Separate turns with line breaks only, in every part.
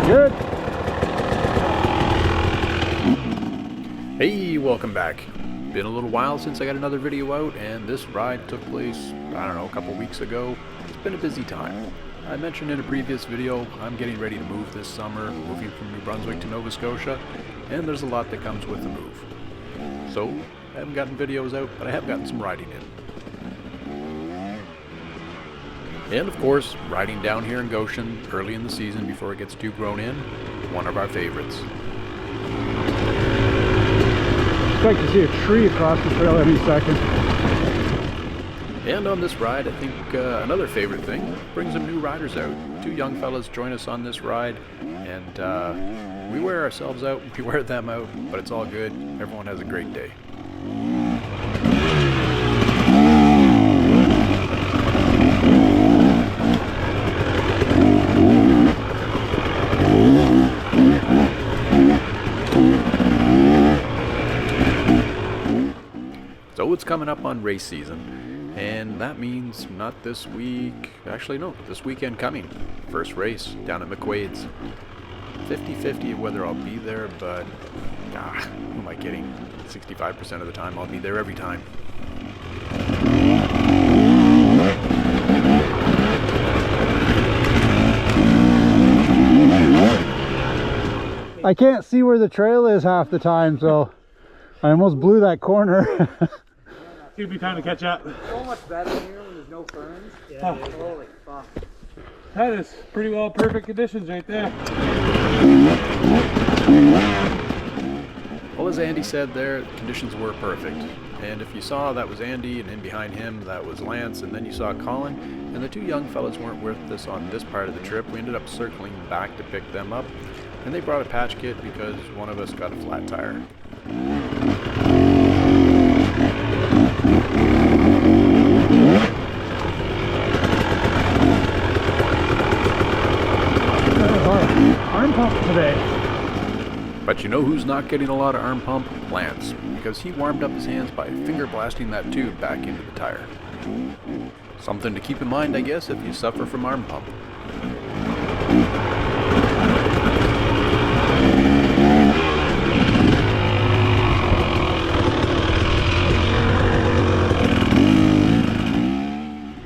Good.
Hey, welcome back. Been a little while since I got another video out, and this ride took place, I don't know, a couple weeks ago. It's been a busy time. I mentioned in a previous video, I'm getting ready to move this summer, moving from New Brunswick to Nova Scotia, and there's a lot that comes with the move. So, I haven't gotten videos out, but I have gotten some riding in. And of course, riding down here in Goshen early in the season before it gets too grown in, one of our favorites.
Like to see a tree across the trail any second.
And on this ride, I think another favorite thing, bring some new riders out. Two young fellas join us on this ride, and we wear ourselves out, we wear them out, but it's all good. Everyone has a great day. So it's coming up on race season, and that means not this week, actually no, this weekend coming. First race down at McQuaid's. 50-50 whether I'll be there, but who am I kidding? 65% of the time I'll be there every time.
I can't see where the trail is half the time, so I almost blew that corner.
Give me time to catch up.
So much better here when there's no ferns. Yeah, holy fuck.
That is pretty well perfect conditions right there.
Well, as Andy said there, the conditions were perfect. And if you saw, that was Andy, and in behind him, that was Lance, and then you saw Colin. And the two young fellas weren't with us on this part of the trip. We ended up circling back to pick them up. And they brought a patch kit because one of us got a flat tire.
Arm pump today.
But you know who's not getting a lot of arm pump? Lance, because he warmed up his hands by finger blasting that tube back into the tire. Something to keep in mind, I guess, if you suffer from arm pump.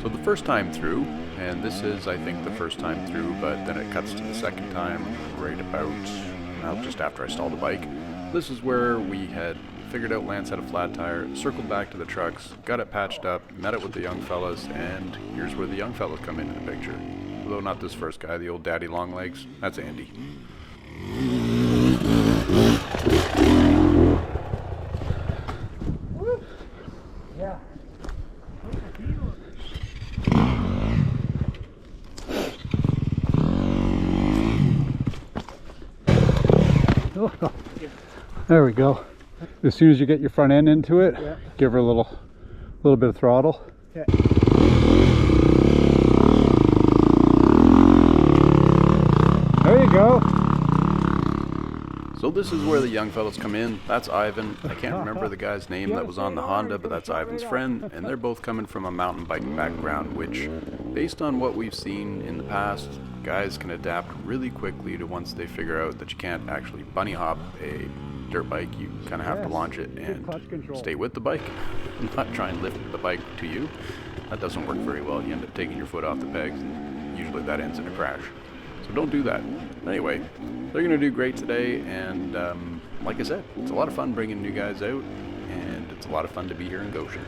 So the first time through, and this is, I think, the first time through, but then it cuts to the second time right about, well, just after I stalled the bike. This is where we had figured out Lance had a flat tire, circled back to the trucks, got it patched up, met it with the young fellas, and here's where the young fellas come into the picture. Although not this first guy, the old daddy long legs, that's Andy.
Yeah.
There we go. As soon as you get your front end into it, give her a little bit of throttle.
Okay.
There you go.
So this is where the young fellas come in. That's Ivan. I can't remember the guy's name that was on the Honda, but that's Ivan's friend, and they're both coming from a mountain bike background, which, based on what we've seen in the past, guys can adapt really quickly to once they figure out that you can't actually bunny hop a dirt bike. You kind of have to launch it and stay with the bike, not try and lift the bike to you. That doesn't work very well. You end up taking your foot off the pegs, and usually that ends in a crash. So don't do that. Anyway, they're going to do great today, and like I said, it's a lot of fun bringing new guys out, and it's a lot of fun to be here in Goshen.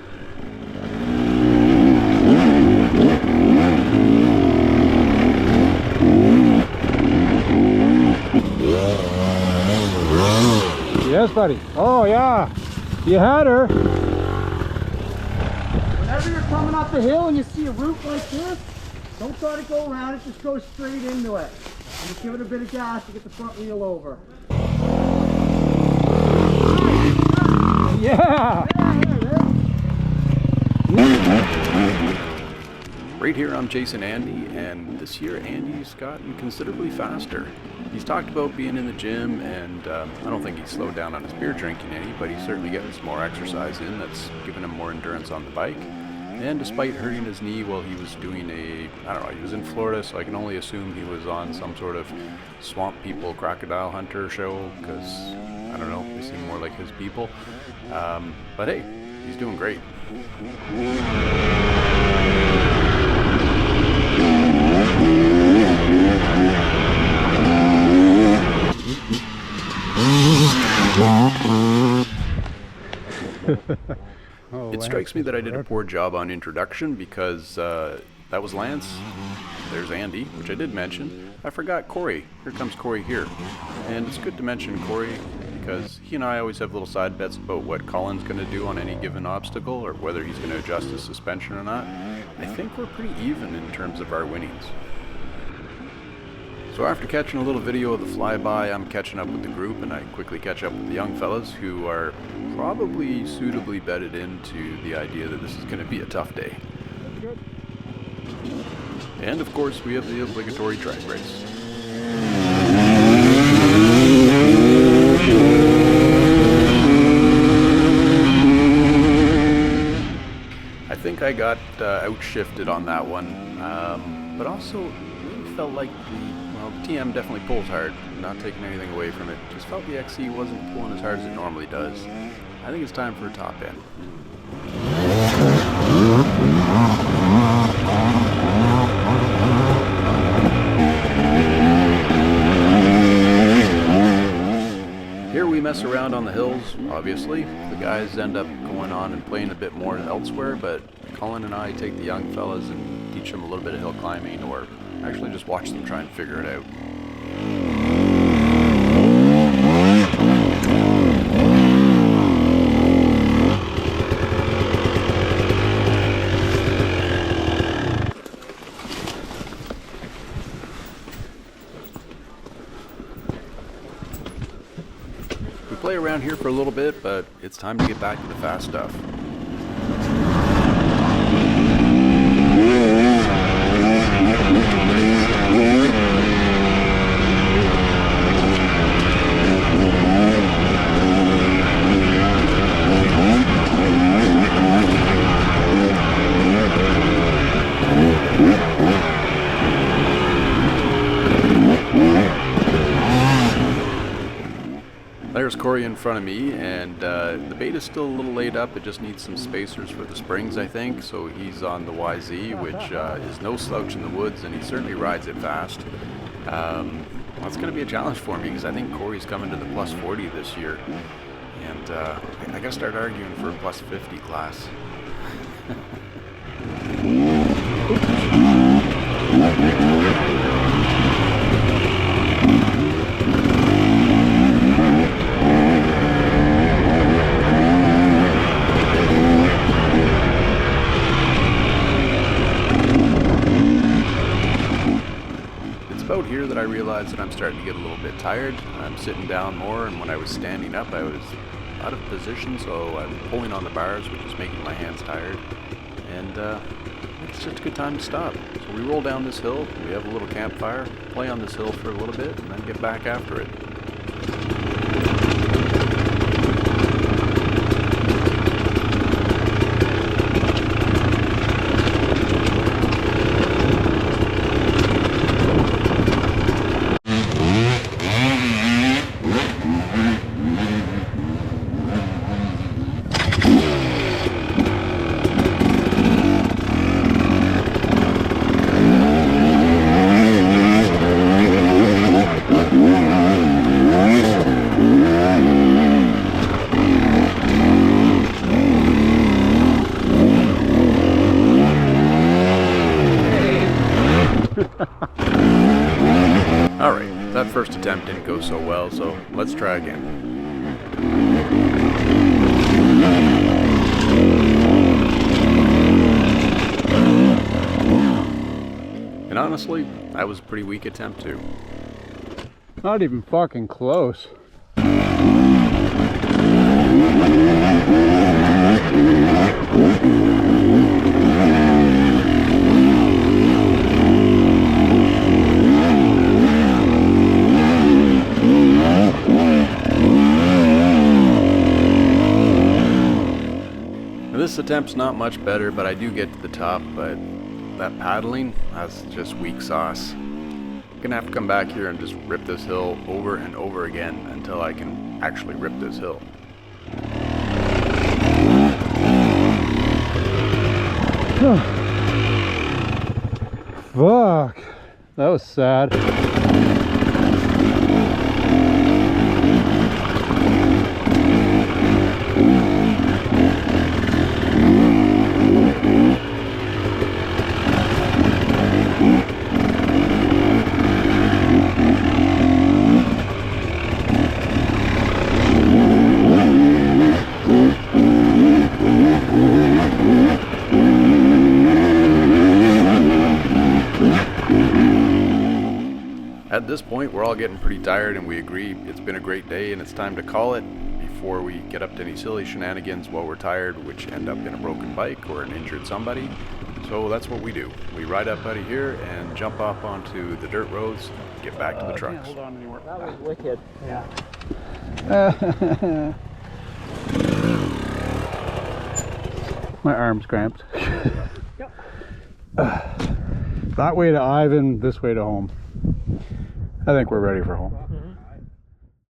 Yes, buddy. Oh, yeah. You had her.
Whenever you're coming up the hill and you see a route like this, don't try to go around it, just go straight into it. And just give it a bit of gas to get the front wheel over.
Yeah.
Right here I'm chasing Andy, and this year Andy's gotten considerably faster. He's talked about being in the gym, and I don't think he's slowed down on his beer drinking any, but he's certainly getting some more exercise in that's giving him more endurance on the bike. And despite hurting his knee while he was doing I don't know, he was in Florida, so I can only assume he was on some sort of swamp people crocodile hunter show, because, I don't know, they seem more like his people. But hey, he's doing great. It strikes me that I did a poor job on introduction, because that was Lance, there's Andy, which I did mention. I forgot Corey. Here comes Corey here. And it's good to mention Corey because he and I always have little side bets about what Colin's going to do on any given obstacle, or whether he's going to adjust his suspension or not. I think we're pretty even in terms of our winnings. So after catching a little video of the flyby, I'm catching up with the group, and I quickly catch up with the young fellas who are probably suitably bedded into the idea that this is going to be a tough day. And of course, we have the obligatory track race. I think I got outshifted on that one, but also felt like the TM definitely pulls hard, not taking anything away from it. Just felt the XC wasn't pulling as hard as it normally does. I think it's time for a top end. Here we mess around on the hills, obviously. The guys end up going on and playing a bit more elsewhere, but Colin and I take the young fellas and teach them a little bit of hill climbing, or actually just watch them try and figure it out. We play around here for a little bit, but it's time to get back to the fast stuff. There's Corey in front of me, and the bait is still a little laid up. It just needs some spacers for the springs, I think. So he's on the YZ, which is no slouch in the woods, and he certainly rides it fast. That's going to be a challenge for me, because I think Corey's coming to the plus 40 this year, and I got to start arguing for a plus 50 class. About here that I realized that I'm starting to get a little bit tired. I'm sitting down more, and when I was standing up I was out of position, so I'm pulling on the bars, which is making my hands tired, and it's just a good time to stop. So we roll down this hill, we have a little campfire, play on this hill for a little bit, and then get back after it. Alright, that first attempt didn't go so well, so let's try again. And honestly, that was a pretty weak attempt too.
Not even fucking close. This
This attempt's not much better, but I do get to the top, but that paddling, that's just weak sauce. I'm gonna have to come back here and just rip this hill over and over again until I can actually rip this hill.
Fuck, that was sad.
At this point, we're all getting pretty tired and we agree it's been a great day and it's time to call it before we get up to any silly shenanigans while we're tired, which end up in a broken bike or an injured somebody. So that's what we do. We ride up out of here and jump off onto the dirt roads, get back to the trucks.
Hold on anymore.
That was wicked. Yeah.
My arm's cramped. That way to Ivan, this way to home. I think we're ready for home.